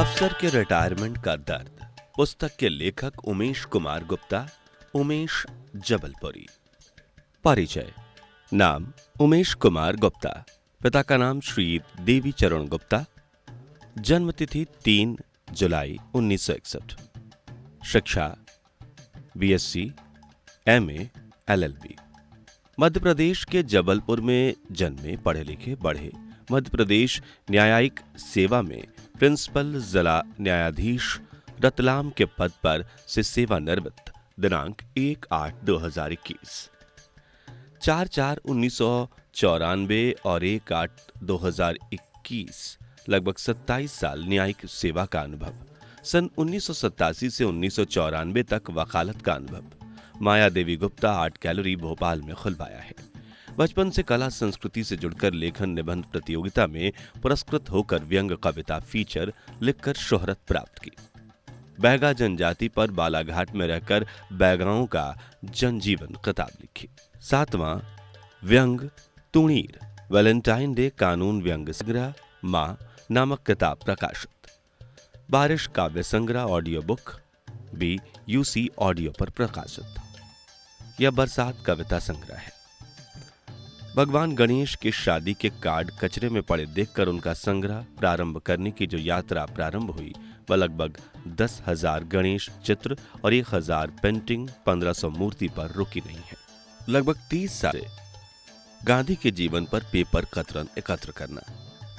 अफसर के रिटायरमेंट का दर्द। पुस्तक के लेखक उमेश कुमार गुप्ता, उमेश जबलपुरी। परिचय। नाम उमेश कुमार गुप्ता, पिता का नाम श्री देवी चरण गुप्ता, जन्मतिथि 3 जुलाई 1961। शिक्षा BSc, MA, LLB. Madhya Pradesh के जबलपुर में जन्मे, पढ़े लिखे, बढ़े। मध्य प्रदेश न्यायिक सेवा में प्रिंसिपल जिला न्यायाधीश रतलाम के पद पर से सेवानिवृत्त दिनांक 1/8/2021। 4/4/1994 और 1/8/2021 लगभग 27 साल न्यायिक सेवा का अनुभव। सन 1987 से 1994 तक वकालत का अनुभव। माया देवी गुप्ता आर्ट गैलरी भोपाल में खुलवाया है। बचपन से कला संस्कृति से जुड़कर लेखन निबंध प्रतियोगिता में पुरस्कृत होकर व्यंग कविता फीचर लिखकर शोहरत प्राप्त की। बैगा जनजाति पर बालाघाट में रहकर बैगाओं का जनजीवन किताब लिखी। 7वां व्यंग तुणीर वैलेंटाइन डे कानून व्यंग संग्रह मां नामक किताब प्रकाशित। बारिश काव्य संग्रह ऑडियो बुक भी यूसी ऑडियो पर प्रकाशित। यह बरसात कविता संग्रह है। भगवान गणेश के शादी के कार्ड कचरे में पड़े देखकर उनका संग्रह प्रारंभ करने की जो यात्रा प्रारंभ हुई, वह लगभग 10,000 गणेश चित्र और 1,000 पेंटिंग, 1500 मूर्ति पर रुकी नहीं है। लगभग 30 साल से गांधी के जीवन पर पेपर कतरन एकत्र करना,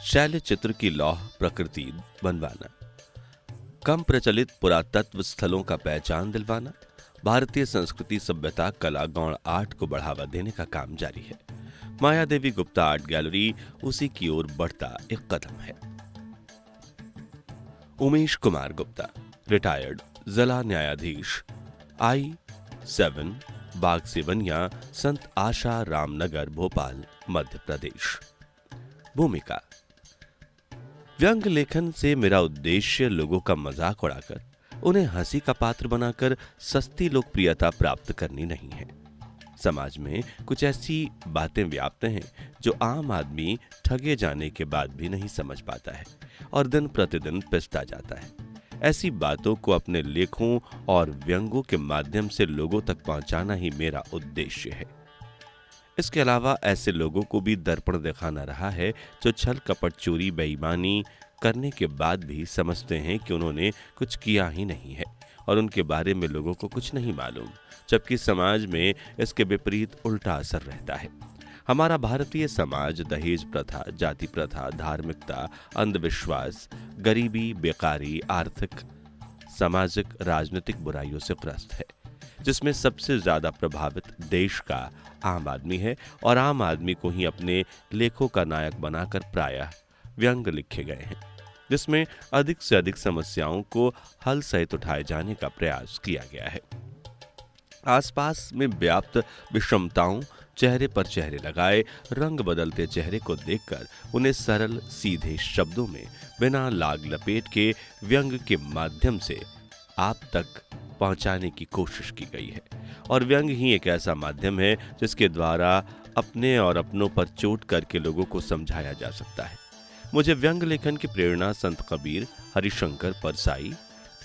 शैल चित्र की लौह प्रकृति बनवाना, कम प्रचलित पुरातत्व स्थलों का पहचान दिलवाना, भारतीय संस्कृति, सभ्यता, कला, गौण आर्ट को बढ़ावा देने का काम जारी है। माया देवी गुप्ता आर्ट गैलरी उसी की ओर बढ़ता एक कदम है। उमेश कुमार गुप्ता, रिटायर्ड जिला न्यायाधीश, I-7 बाग सेवनिया, संत आशा रामनगर, भोपाल, मध्य प्रदेश। भूमिका। व्यंग लेखन से मेरा उद्देश्य लोगों का मजाक उड़ाकर उन्हें हंसी का पात्र बनाकर सस्ती लोकप्रियता प्राप्त करनी नहीं है। समाज में कुछ ऐसी बातें व्याप्त हैं जो आम आदमी ठगे जाने के बाद भी नहीं समझ पाता है और दिन प्रतिदिन पिसता जाता है। ऐसी बातों को अपने लेखों और व्यंगों के माध्यम से लोगों तक पहुंचाना ही मेरा उद्देश्य है। इसके अलावा ऐसे लोगों को भी दर्पण दिखाना रहा है जो छल कपट, चोरी, बेईमानी करने के बाद भी समझते हैं कि उन्होंने कुछ किया ही नहीं है और उनके बारे में लोगों को कुछ नहीं मालूम, जबकि समाज में इसके विपरीत उल्टा असर रहता है। हमारा भारतीय समाज दहेज प्रथा, जाति प्रथा, धार्मिकता, अंधविश्वास, गरीबी, बेकारी, आर्थिक, सामाजिक, राजनीतिक बुराइयों से ग्रस्त है, जिसमें सबसे ज्यादा प्रभावित देश का आम आदमी है और आम आदमी को ही अपने लेखों का नायक बनाकर प्रायः व्यंग लिखे गए हैं, जिसमें अधिक से अधिक समस्याओं को हल सहित उठाए जाने का प्रयास किया गया है। आसपास में व्याप्त विषमताओं, चेहरे पर चेहरे लगाए, रंग बदलते चेहरे को देखकर उन्हें सरल सीधे शब्दों में बिना लाग लपेट के व्यंग के माध्यम से आप तक पहुंचाने की कोशिश की गई है। और व्यंग ही एक ऐसा माध्यम है जिसके द्वारा अपने और अपनों पर चोट करके लोगों को समझाया जा सकता है। मुझे व्यंग लेखन की प्रेरणा संत कबीर, हरिशंकर परसाई,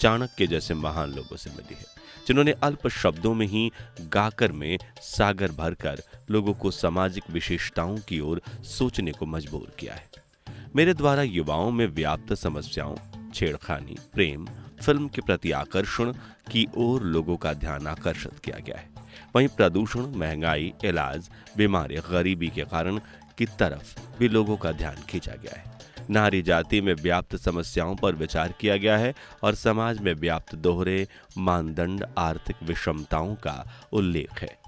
चाणक्य जैसे महान लोगों से मिली है, जिन्होंने अल्प शब्दों में ही गाकर में सागर भरकर लोगों को सामाजिक विशेषताओं की ओर सोचने को मजबूर किया है। मेरे द्वारा युवाओं में व्याप्त समस्याओं, छेड़खानी, प्रेम, फिल्म के प्रति आकर्षण की ओर लोगों का ध्यान आकर्षित किया गया है। वहीं प्रदूषण, महंगाई, इलाज, बीमारी, गरीबी के कारण की तरफ भी लोगों का ध्यान खींचा गया है। नारी जाति में व्याप्त समस्याओं पर विचार किया गया है और समाज में व्याप्त दोहरे मानदंड, आर्थिक विषमताओं का उल्लेख है।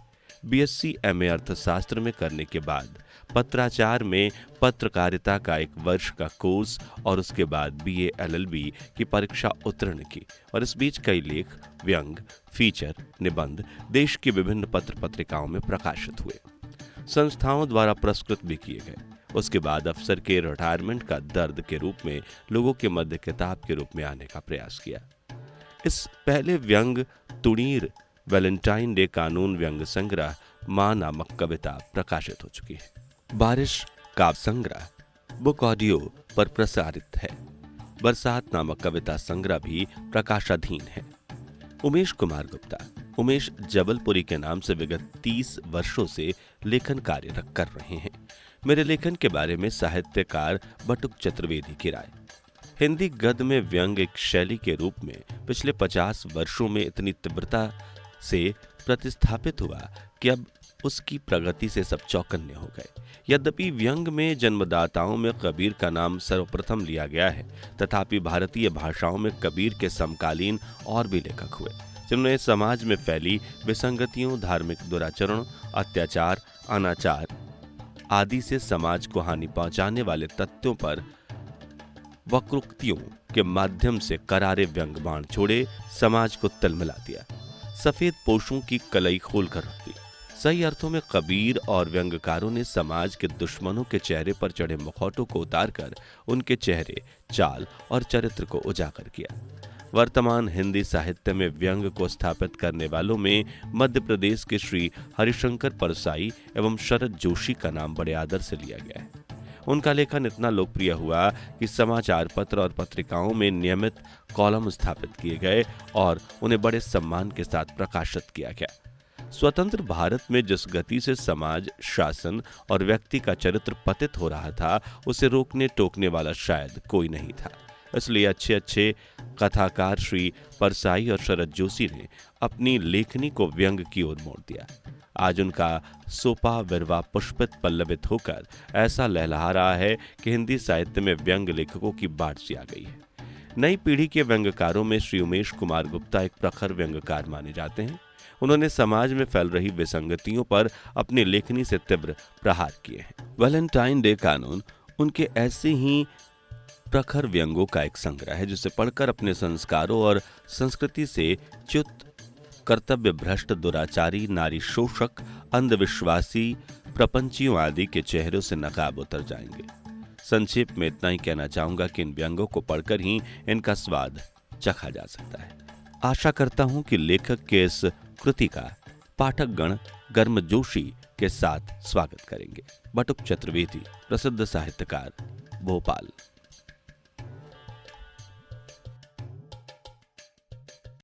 बीएससी, एमए अर्थशास्त्र में करने के बाद पत्राचार में पत्रकारिता का 1 वर्ष का कोर्स और उसके बाद बीए, एलएलबी की परीक्षा उत्तीर्ण की और इस बीच कई लेख, व्यंग, फीचर, निबंध देश की विभिन्न पत्र पत्रिकाओं में प्रकाशित हुए, संस्थाओं द्वारा पुरस्कृत भी किए गए। उसके बाद अफसर के रिटायरमेंट का दर्द के रूप में लोगों के मध्य किताब के रूप में आने का प्रयास किया। इस पहले व्यंग तुणीर वैलेंटाइन डे कानून व्यंग संग्रह मां नामक कविता प्रकाशित हो चुकी है। बारिश काव्य संग्रह बुक ऑडियो पर प्रसारित है। बरसात नामक कविता संग्रह भी प्रकाशाधीन है। उमेश कुमार गुप्ता उमेश जबलपुरी के नाम से विगत 30 वर्षों से लेखन कार्य कर रहे हैं। मेरे लेखन के बारे में साहित्यकार बटुक चतुर्वेदी की राय। हिंदी गद्य में व्यंग एक शैली के रूप में पिछले 50 वर्षों में इतनी तीव्रता से प्रतिस्थापित हुआ कि अब उसकी प्रगति से सब चौकन्ने हो गए। यद्यपि व्यंग में जन्मदाताओं में कबीर का नाम सर्वप्रथम लिया गया है, तथापि भारतीय भाषाओं में कबीर के समकालीन और भी लेखक हुए, जिन्होंने समाज में फैली विसंगतियों, धार्मिक दुराचरण, अत्याचार, अनाचार आदि से समाज को हानि पहुंचाने वाले तथ्यों पर वक्रोक्तियों के माध्यम से करारे व्यंग बाण छोड़े समाज को तिलमिला दिया, सफेद पोशों की कलई खोलकर रख दी। सही अर्थों में कबीर और व्यंगकारों ने समाज के दुश्मनों के चेहरे पर चढ़े मुखौटों को उतारकर उनके चेहरे, चाल और चरित्र को उजागर किया। वर्तमान हिंदी साहित्य में व्यंग को स्थापित करने वालों में मध्य प्रदेश के श्री हरिशंकर परसाई एवं शरद जोशी का नाम बड़े आदर से लिया गया है। उनका लेखन इतना लोकप्रिय हुआ कि समाचार पत्र और पत्रिकाओं में नियमित कॉलम स्थापित किए गए और उन्हें बड़े सम्मान के साथ प्रकाशित किया गया। स्वतंत्र भारत में जिस गति से समाज, शासन और व्यक्ति का चरित्र पतित हो रहा था, उसे रोकने टोकने वाला शायद कोई नहीं था। इसलिए अच्छे कथाकार श्री परसाई और शरद जोशी ने अपनी लेखनी को व्यंग की ओर मोड़ दिया। आज उनका सोपा विरवा पुष्पित पल्लवित होकर ऐसा लहलहा रहा है कि हिंदी साहित्य में व्यंग लेखकों की बाढ़ सी आ गई है। नई पीढ़ी के व्यंगकारों में श्री उमेश कुमार गुप्ता एक प्रखर व्यंगकार माने जाते हैं। उन्होंने समाज में फैल रही विसंगतियों पर अपनी लेखनी से तीव्र प्रहार किए हैं। वैलेंटाइन डे कानून उनके ऐसे ही प्रखर व्यंगों का एक संग्रह है, जिसे पढ़कर अपने संस्कारों और संस्कृति से च्युत, कर्तव्य भ्रष्ट, दुराचारी, नारी शोषक, अंधविश्वासी, प्रपंचियों आदि के चेहरों से नकाब उतर जाएंगे। संक्षेप में इतना ही कहना चाहूंगा कि इन व्यंगों को पढ़कर ही इनका स्वाद चखा जा सकता है। आशा करता हूं कि लेखक के इस कृति का पाठकगण गर्मजोशी के साथ स्वागत करेंगे। बटुक चतुर्वेदी, प्रसिद्ध साहित्यकार, भोपाल।